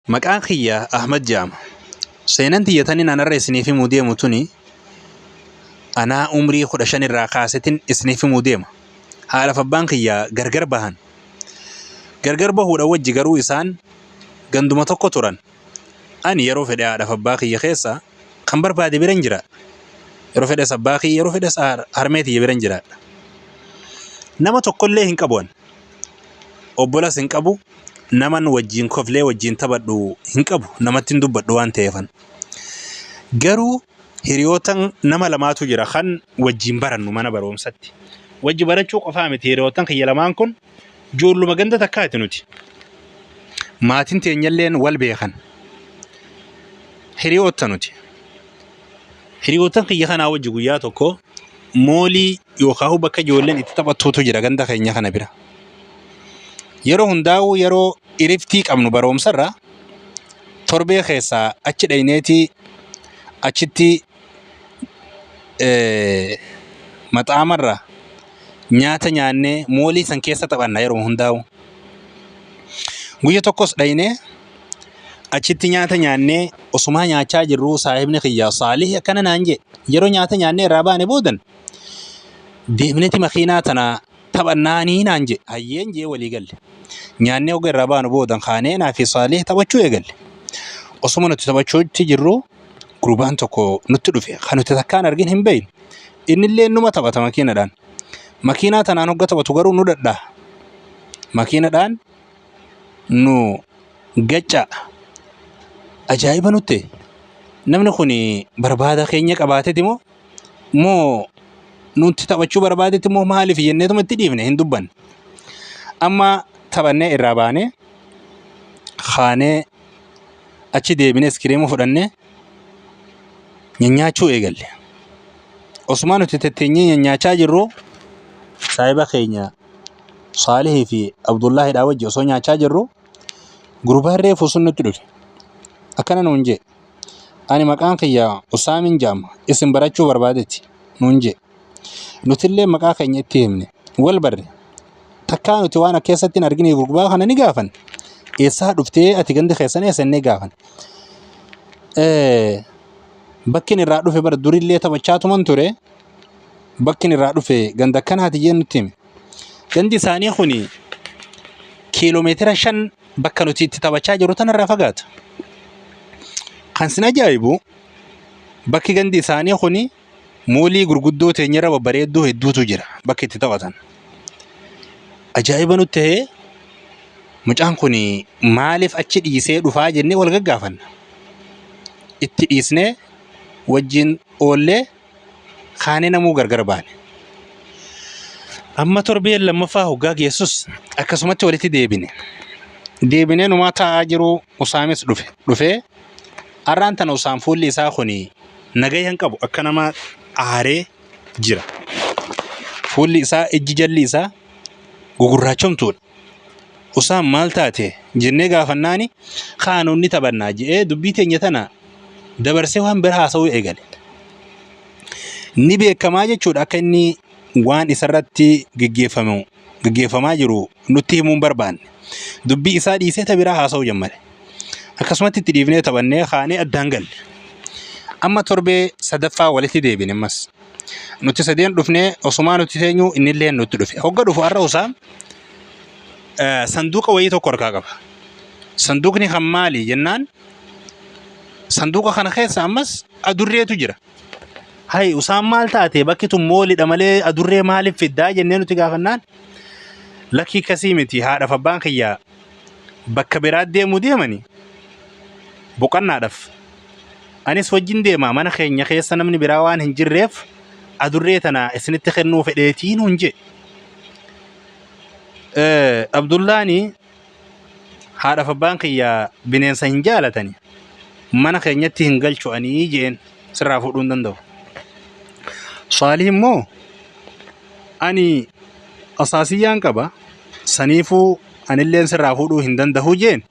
Maqaan kiyya Ahmad jedhama. Seenaan tiyyatanii naannarra isiniif himuu deemu tuni anaa umrii 15 irraa kaasetiin isiniif himuu deema. Haadhaaf abbaan kiyya gargar bahan. Gargar bahuudha wajji garuu isaan ganduma tokko turan. Ani yeroo fedhe haadhaaf abbaa kiyya keessa kan barbaade biran jira. Yeroo fedhe abbaa kiyya yeroo fedhe harmee tiyya biran jira. Nama tokkollee hin qabu. Obbolas hin qabu. Naman wajjin koflee wajjin taphadhu hin qabu. Namatti hin dubbadhu waan ta'eefan. Garuu hiriyootan nama lamaatu jira kan wajjin barannu mana barumsatti. Wajji barachuu qofaa miti hiriyootan kiyya lamaan kun ijoolluma ganda takkaati nuti. Maatiin teenyalleen wal beekan. Hiriyoota nuti. Hiriyootan kiyya kanaa wajji guyyaa tokko moolii yookaan bakka ijoolleen itti taphattuutu jira ganda keenya kana bira. Yeroo hundaa'u yeroo iriftii qabnu barumsarra torbee keessaa achi dhayneetii achitti maxaamarra nyaata nyaannee moolii san keessa taphanna yeroo hundaa'u. Guyya tokkos dhaynee achitti nyaata nyaannee osuma nyaachaa jirru saahibni kiyya Saalih akkana naan jedhe yeroo nyaata nyaannee irraa baane boodan deemneeti makiinaa tana taphannaanii naan jedhe hayyeen jee walii galle. Nyaannee oga irraa baanu boodan kaanee naa fi Saalih taphachuu eegalle. Osuma nuti taphachuutti jirru gurbaan tokko nutti dhufe kan nuti takkaan argin hin beeynu. Innillee numa taphata makiinadhaan. Makiinaa tanaan hogga taphatu garuu nu dadhaa. Makiinadhaan nu gacca. Ajaa'iba nutti. Namni kun barbaada keenya qabaateeti moo nuti taphachuu barbaadeeti moo maaliif jenneetuma itti dhiifne hin dubbanne. Amma taphannee irraa baanee kaanee achi deebinee iskiriima fudhannee nyaachuu eegalle. Osuma nuti tetteenyee nyaachaa jirru saahiba keenya Saalihii fi Abdullaahidhaa wajji osoo nyaachaa jirru gurbaan reefu sun nutti dhufe. Akkana nuun jedhe ani maqaan kiyya Usaamin jedhama isin barachuu barbaadetti nuun jedhe. Nutillee maqaa keenya itti himne wal barre. Takkaa nuti waan keessatti hin argine gurbaa kana ni gaafan. Eessaa dhuftee ati gandi keessan eessannee gaafan. Bakki irraa dhufe bara durillee taphachaa tuman ture. Bakki irraa dhufe ganda akkanaati jee nutti hime. Gandi isaanii kuni kiiloomeetira 5 bakka nuti itti taphachaa jirru tanarraa fagaata. Kan sin ajaa'ibu bakki gandi isaanii kuni moolii gurguddoo teenyarra babbareedduu hedduutu jira bakki itti taphatan. Ajaa'iba nutti ta'ee mucaan kun maaliif achi dhiisee dhufaa jennee wal gaggaafanna. Itti dhiisnee wajjin oollee kaanee namuu gargar baane. Amma torbee lammaffaa hoggaa geessus akkasumatti walitti deebine. Deebinee numaa taa'aa jiru Usaamis dhufee arraan tana Usaam fuulli isaa kun nagaya hin qabu akka nama aaree jira. Fuulli isaa ijji jalli isaa gugurraachomtuudha. Usaam maal taate jennee gaafannaani kaanonni taphannaa jedhee dubbii teenya tana dabarsee waan bira haasa'uu eegale. Ni beekamaa jechuudha akka inni waan isarratti gaggeeffamaa jiru nutti himuun barbaanne. Dubbii isaa dhiisee tabiraa haasa'uu jammale. Akkasumatti itti dhiifnee taphannee kaanee addaan galle. Amma torbee sadaffaa walitti deebine ammas. Nuti sadeen dhufnee osumaa nuti teenyu innillee nutti dhufe. Hogga dhufu har'a Usaam sanduuqa wayii tokko harkaa qaba. Sanduuqni kan maali jennaan sanduuqa kana keessa ammas adurreetu jira. Hay Usaam maal taate bakki tun moolidha malee adurree maaliif fiddaa jennee nuti gaafannaan lakkii kasii miti haadhaaf abbaan kiyyaa bakka biraa deemuu deemanii boqannaadhaaf. Anis wajjin deemaa mana keenya keessa namni biraa waan hin jirreef adurree tana isinitti kennuu fedheetii nuun jedhe. Abdullaani haadhaaf abbaan kiyyaa bineensa hin jaalatani. Mana keenyatti hin galchu'anii jeen sirraa fuudhuu hin danda'u. Saalih immoo ani asaasiyyaan qaba saniifuu anilleen sirraa fuudhuu hin danda'u jeen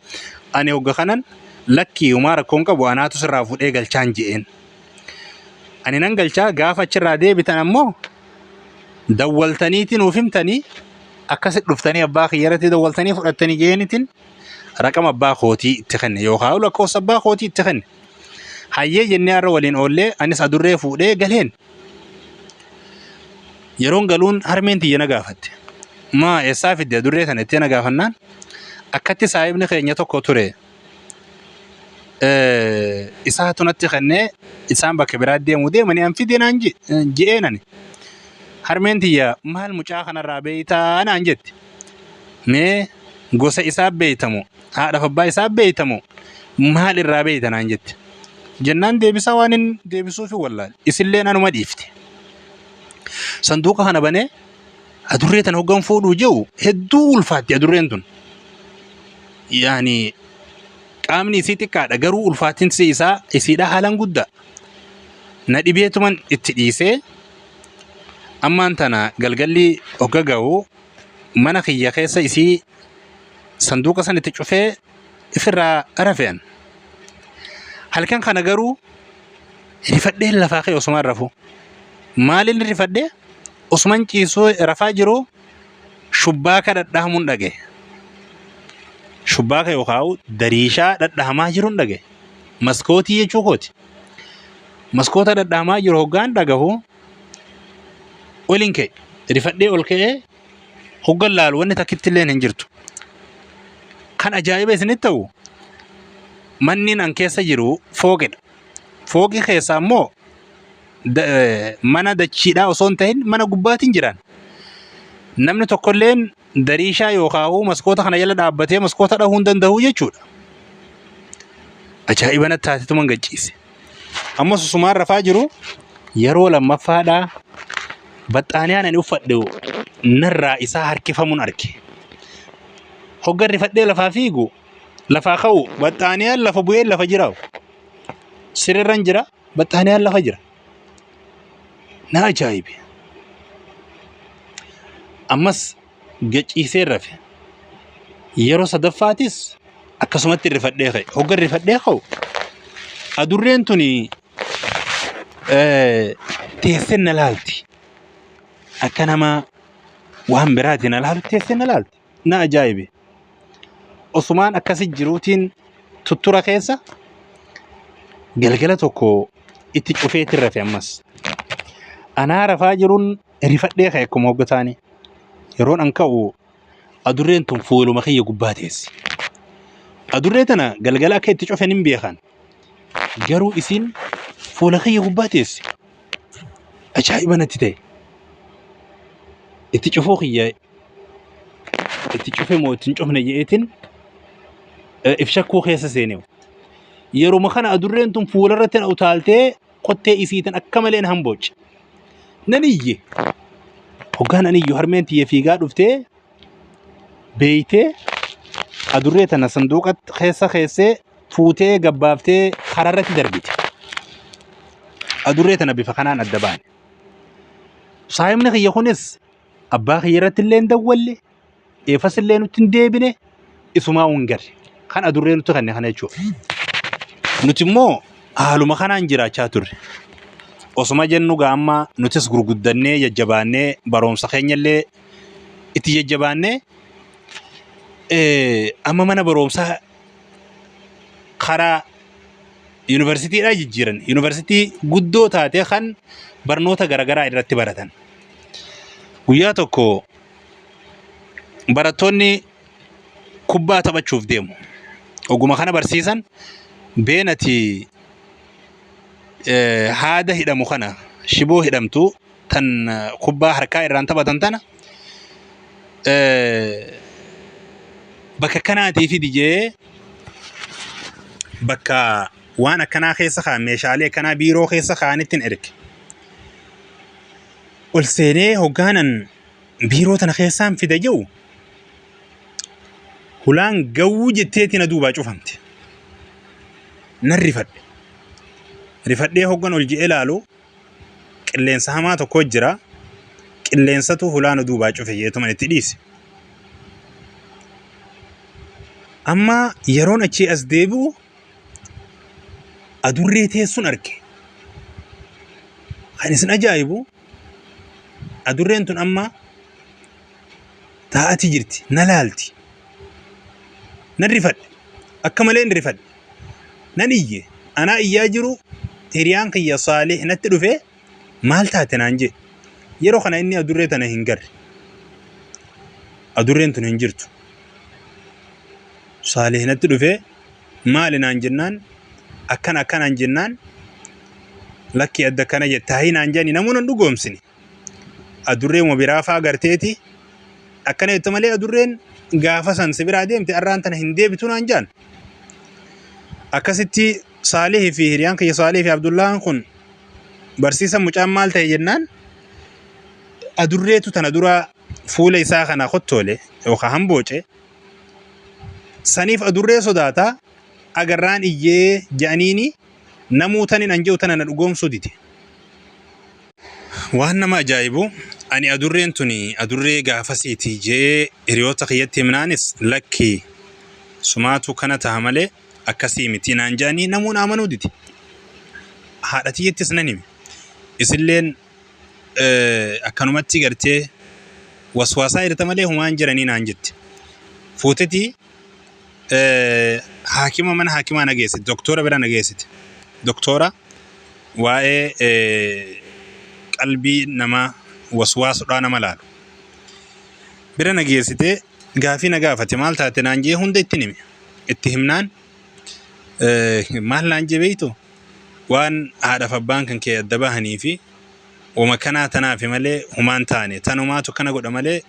ani hogga kanan lakkii umaa rakkoon qabu anaatu sirraa fuudhee galchaan jeen. Ani nan galchaa gaafa achirraa deebitan ammoo dawwaltaniitiin nuuf himtanii akkasit dhuftanii abbaa kiyyarratti dawwaltanii fudhattanii jeenitiin رقم أبا خوتي تخني يوخاو لكوس أبا خوتي تخني هاي جنّي أرولين أولي أني سأدرّي فودي قالين يرون قالون هرمين تيجي نقافت ما إسافة دي درّي ثانية نقافنان أكتي سايبني خينيتو كوتوري إساءة نتخنّي إسان بكبرات دي مودي مني أنفي دي نانجي جئيناني هرمين تيجي مال مجاخنا رابيتا أنا أنجت مي قوسة إساب بيتمو هذا فبا إساب بيتمو مال الرابيتا نانجت جنان ديبسا وانين ديبسو في والله إسلين أنا ما ديفتي صندوقها أنا بني أدريتن هو فود وجو هدول فاتي أدريتن يعني قامني سيتي كاد أجرو الفاتين سيسا يسيدا حالن جدا ندي بيتمن اتديسه أما أنتنا قلقلي أوجاجو منا خيّا خيسا يسي صندوق سنة تشوفه إفرا أرفين هل كان خنا جرو رفده لفاقي عثمان رفو مال اللي رفده عثمان كيسو رفاجرو شباكة دهمون دقه شباكة يوخاو دريشة دهما جرون دقه مسكوتي يجوكوتي مسكوتا دهما جرو هجان دقه ولينكي رفده ولكي هجان لال وني تكتلين هنجرتو كان أجايب سنتو منين أنكيس جرو فوقي خيسا مو mana dachiidhaa osoo hin ta'in mana gubbaatiin jiran namni tokkolleen dariishaa yookaan maskoota kana jala dhaabbatee maskoota dhahuu hin danda'u jechuudha. Ajaa'iba natti taasisu man gachiise. Amma susumaan rafaa jiru yeroo lammaffaadhaa baxxaaniyaan ani uffadhe narraa isaa harkifamuun arge. Hoggan rifadhee lafaa fiigu lafaa ka'u baxxaaniyaan lafa bu'ee lafa jiraa'u sirrirran jira baxxaaniyaan lafa jira. نا أجايب أمس جت يسير يرو صدفاتيس أكسمت الرفد دخي هو الرفد دخو أدورين توني تحسن لالتي أكنما وهم براتنا لالو تحسن لالتي نا أجايب عثمان أكسي جروتين تطورا كيسا قلقلتوكو إتجوفيت الرفع أمس أنا رفاجرون رفدي خيكم وقتاني يرون أنكو أدورين تنفولو مخي قباتيس أدوريتنا قلقلا كي تشوف نمبيخان جرو إسين فولخي قباتيس أجايبا نتتاي اتشوفو خيا اتشوفي مو تنشوف نجيئتين إفشاكو خيسا سينيو يرو مخانا أدورين تنفولرتين أو تالتي قطي إسيتن أكملين همبوج ننيجي هوغان أنيجو هرمنتي في قاد وفتي بيتي أدوريتنا صندوقة خيسة فوتي قبافتي حرارة دربيتي أدوريتنا بفخنان الدبان صايمنا خي يخونس أبا خيرت اللين دولي إفاس اللين تنديبني إسما ونقر خان أدورين تغني خان يشوف نتمو أهلو مخانان جرا چاتور osuma jennu gaamma nutis gurguddannee jajjabaannee baroomsa keenyallee itti jajjabaannee amma mana baroomsaa karaa yuunivarsiitiidhaa jijjiiran yuunivarsiitii guddoo taatee kan barnoota garagaraa irratti baratan guyyaa tokko barattoonni kubbaa taphachuuf deemu oguma kana barsiisan beenati هذا هيدا مخنا شبوه هيدمتو تن كوبا حركة إيران تبا تنتنا بكا كناتي في ديجي بكا وانا كنا خيسخا ميشالي كنا بيرو خيسخا نتن إرك والسيني هوغانا بيرو تنخيسان في دجو هلان جو جتيتي ندوبا فهمت نرفد rifadhee hoggan ol ji'ee laalu qilleensa hamaa tokko jira qilleensatu hulaana duubaa cufe yeetuman itti dhiise amma yeroon achi as deebi'u adurree teessuun arge kan isin ajaa'ibu adurreen tun amma taa'ati jirti na laalti na rifadhe أكملين رفد ننيجي أنا إياجرو هريان كي صالح نتلو فيه مالتها تنانجي يرو خنا إني أدوريت أنا هنجر أدورين تنهنجرتو صالح نتلو فيه مالنا انجنان أكن انجنان لكي أدى كان يتهين انجاني نمونا ندقوم سني أدورين وبرافا غرتيتي أكن يتمالي أدورين غافا سنسبرا ديم تأران تنهندي بتون انجان أكستي صالح في هريان كي صالح في عبد الله خن برسيسا مجام مالتا جنان أدوريتو تندورا فولي إساخنا خطولي وخهم بوچه سنيف أدوري صداتا أجران إيه جانيني نموتني ننجو تنا نقوم سوديتي وهنا ما جايبو أني أدورين توني أدوري قافسيتي جي إريوتا خيتي منانس لكي سماتو كانت عمله أكاسيمتي نانجاني نمون آمنو ديتي هادتي يتسنني إسلين أكانوماتي غرتي وسواسا إرتمالي همان جراني نانجت فوتتي حاكمة من حاكمة نجيست دكتورة برا نجيست دكتورة واي قلبي نما وسواس رانا ملال برا نجيست غافي نغافة مال تاتنانجي هند اتنمي اتهمنان مال لانجي بيتو وان هذا فبان كان كي الدباهني في ومكانا تنافي مالي همان تاني تانوماتو كان قد مالي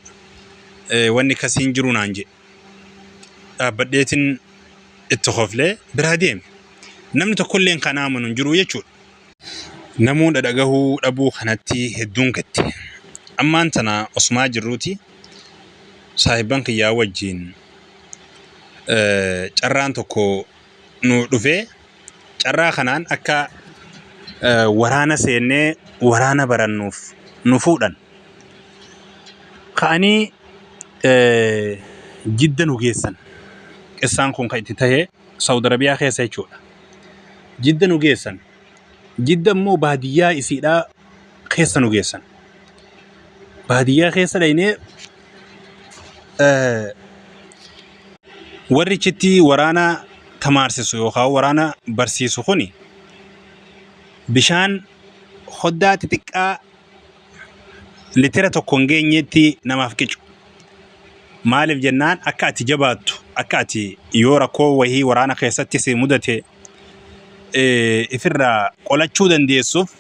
واني كسين جرون انجي بديتن اتخوفله براديم نمن تكلين كنا من جرو يچول نمون دغه ابو خنتي هدون كتي اما انتنا اسما جروتي صاحبان يا وجين چران تكو نو دفه چرا خنان اكا ورانا سينه ورانا برنوف نفودن خاني جدا وجيسن إسان كون كايتته سعودي عربية خيسة يشوف جدا وجيسن جدا مو بادية إسيدا خيسة وجيسن بادية خيسة لينه وريتشتي ورانا تمارسيسو يوخا ورانا برسيسو خوني بشان خدات تكا لترة كونجينيتي نمافكيشو مالف جنان أكاتي جباتو أكاتي يورا كو وهي ورانا خيستي سي مدته إفرا قولا تشودن دي السوف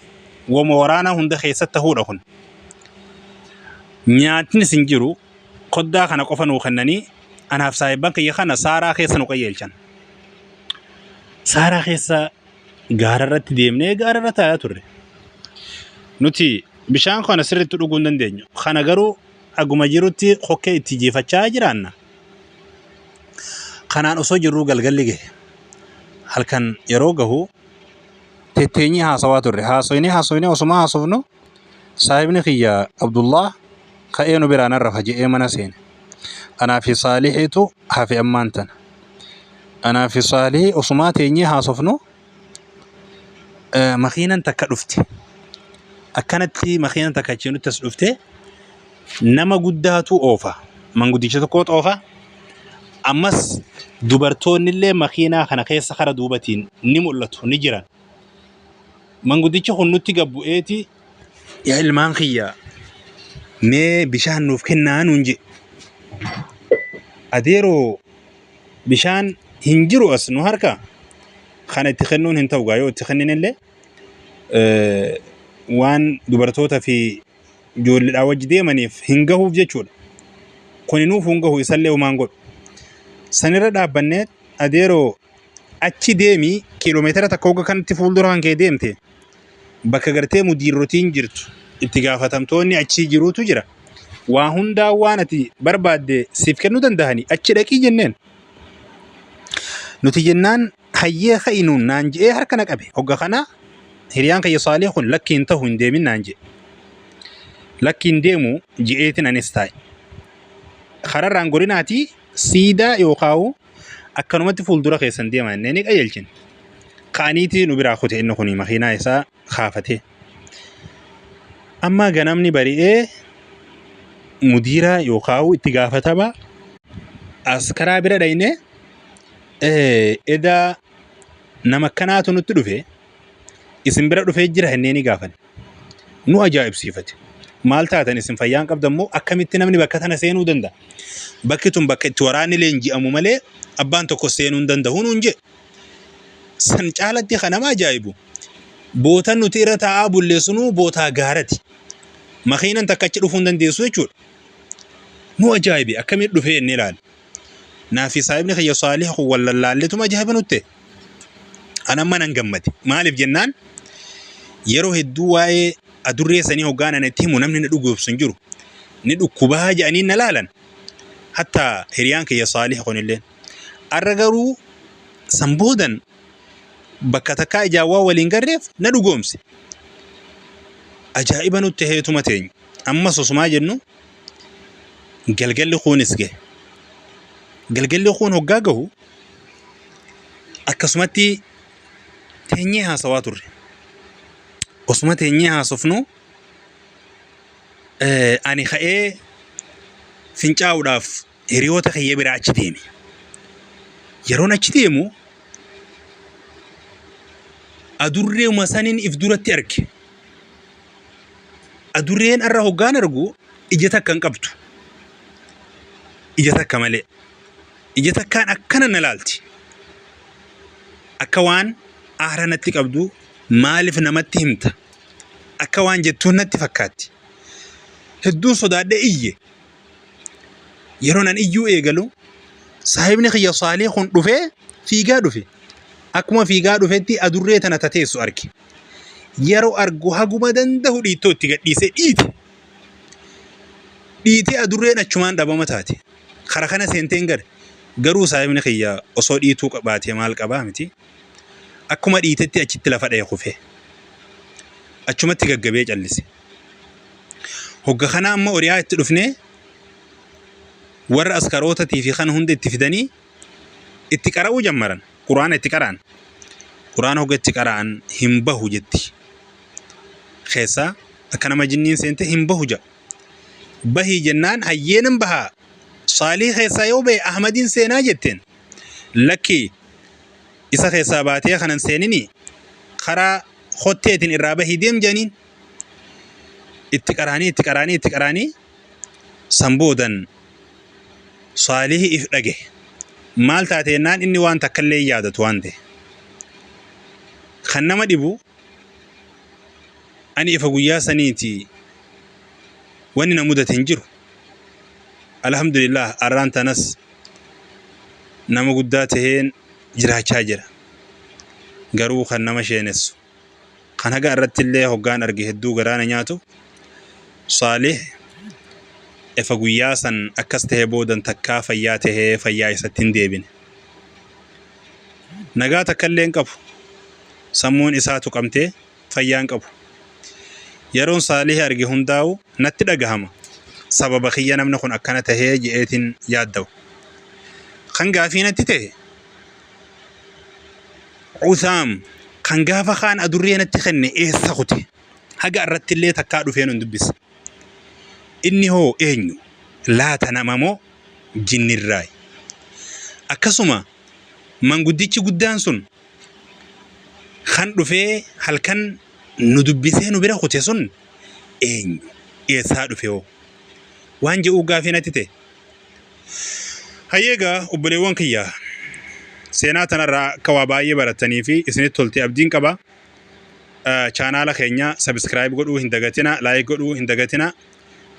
وما ورانا هند خيسته هورهن نياتني سنجرو قدا خانا قفن وخنني أنا في صاحبانك يخانا سارا خيسا نقيلشان سارا خيسا غاررت ديمني غاررت آياتوري نوتي بشان خانا سرت تلوغوندن دينيو خانا غارو أقوم جيروتي خوكي تيجي فتشاجرانا خنان أصو جرو قلقلقه هل كان يروقه تتيني هاسواتوري هاسويني أصما هاسوفنو صاحبني خيا عبد الله خيانو برانا رفجي ايمانا سين أنا في صالحيتو هافي أمانتن أنا في صالحي أصما تيني هاسوفنو مخينا تكالفتي أكانت لي مخينا تكالفتي تسلفتي نما قداتو أوفا من قديشتو كوت أوفا أمس دوبرتون اللي مخينا خنا خيس خرا دوبتين نمولتو نجران من قديشو خنوتي قبو ايتي يا المان خيا مي بشان نوفكنا ننجي أديرو بشان هنجرو أسنو هركا خنا تخنون هنتو غايو تخنين اللي وان دوبرتوتا في جول الأوج ديمانيف هنجهو بجيشول كونينوف هنجهو يسلي ومانقول سنرى دابنت أديرو أتشي ديمي كيلومتر تكوغا كانت تفول دوران كي ديمتي بكا غرتي مدير روتين جرتو اتقافة تمتوني أتشي جروتو جرا وهندا وانتي برباد سيفكنو دندهاني أتشي داكي جنين نتي جنان حيي خينون نانجي هركنك أبي هوغا خنا هريان كي صالح لكي انتهو انديمين نانجي لكن ديمو جئتنا نستاي خرر رانغوريناتي سيدا يوقاو أكنومت فولدورا خيسان ديما نينيك أيلشن قانيتي نبرا خوتي إنو خوني مخينا يسا خافتي أما غنامني بريئة مديرة يوقاو اتقافة با أسكرا برا ديني إذا نمكناتو نتدفه اسم برا دفه جرا هنيني غافن نو أجائب صفته maal taatan isin fayyaan qabdammoo akkamitti namni bakka tana seenuu danda'a bakki tun bakka itti waraanni leenji'amu malee abbaan tokko seenuu hin danda'u nuun je san caalatti kanama ajaa'ibu bootan nuti irra taa'aa bulleessunuu bootaa gaarati makiinan takka achi dhufuu hin dandeessu jechuudha nu ajaa'ibi akkamitti dhufee inni ilaali naafi saahibni kiyya saalih wallallaalletuma ajaa'iba nutte anamma nan gammade maaliif jennaan yeroo hedduu waa'ee adurree sanii hoggaanaan itti himu namni na dhugoobsun jiru ni dhukkubaa jedhanii na laalan hatta hiriyaan kiyya saalih kunilleen arra garuu samboodan bakka takkaa ijaawwaa waliin garreef na dhugoomse ajaa'iba nutti heetuma teenya ammas osumaa jennu galgalli kuunis gahe galgalli kuun hoggaa gahu akkasumatti teenyee haasawaa turre osuma teenyee haasofnu ani ka'ee fincaa'uudhaaf hiriyoota kiyya biraa achi deeme yeroon achi deemu adurreema saniin if duratti arge adurreen arra hoggaan argu ija takka hin qabdu ija takka malee ija takkaan akkana na laalti akka waan aara natti qabdu maaliif namatti himta akka waan jettuun natti fakkaatti hedduun sodaadhe iyye yeroo nan iyyuu eegalu saahibni kiyya saalih kun dhufee fiigaa dhufe akkuma fiigaa dhufetti adurree tana tateessu arge yeroo argu haguma danda'u dhiittoo itti gadhiisee dhiitee adurreen achumaan dhabama taate kara kana seenteen garuu saahibni kiyya osoo dhiituu qabaatee maal qabaa miti akkuma dhiitetti achitti lafa dha'ee kufe achumatti gaggabee callise hogga kana amma oriyaa itti dhufne warra askarootaatii fi kana hunda itti fidanii itti qara'uu jammaran quraana itti qara'an quraana hogga itti qara'an hin bahu jetti keessaa akka nama jinniin seente hin bahu ja bahii jennaan hayyeenan bahaa saalih keessaa yoo bahe ahmadiin seenaa jetteen lakki isa keessaa baatee kanan seenini karaa hotteetiin irraa bahii deem janiin itti qaraanii samboodan saalih if dhage maal taateenaan inni waan takkallee yaadatu waan ta'e kan nama dhibu ani ifa guyyaa saniiti wanni na mudate hin jiru alhamdulillah arraan tanas nama guddaa taheen jiraachaa jira garuu kan nama sheenessu kan haga irratti illee hoggaan arge hedduu garaana nyaatu saalih ifa guyyaa san akkas tahee boodan takkaa fayyaa tahee fayyaa isatti hin deebine nagaa takkallee hin qabu sammuun isaa tuqamtee fayyaan qabu yeroon saalih arge hundaa'u natti dhagahama sababa kiyya namni kun akkana tahee je'eetiin yaaddawu kan gaafii natti ta'e Usaam kan gaafa kaan adurree natti kenne eessa kute haga irratti illee takkaa dhufee nun dubbisa inni hoo eenyu laata nama moo jinnirraay akkasuma manguddichi guddaan sun kan dhufee halkan nu dubbisee nu bira kute sun eenyu eessaa dhufe hoo waan je'uu gaafii natti ta'e hayyeegaa obboleewwan kiyyaa seenaa tanarraa akka waa baay'ee baratanii fi isinitti toltee abdiin qaba chaanaala keenya subscribe godhuu hin dagatina like godhuu hin dagatina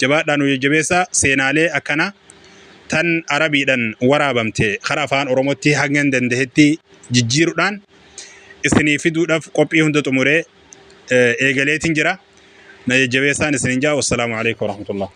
jabaadhaan nu jajjabeessaa seenaalee akkana tan arabiidhaan waraabamte karaa afaan oromootti hanga dandeetti jijjiiruudhaan isinii fiduudhaaf qophii hunda xumuree eegaleetiin jira na jajjabeessaan isiniin jaa wassalaamu alaikum warahmatullah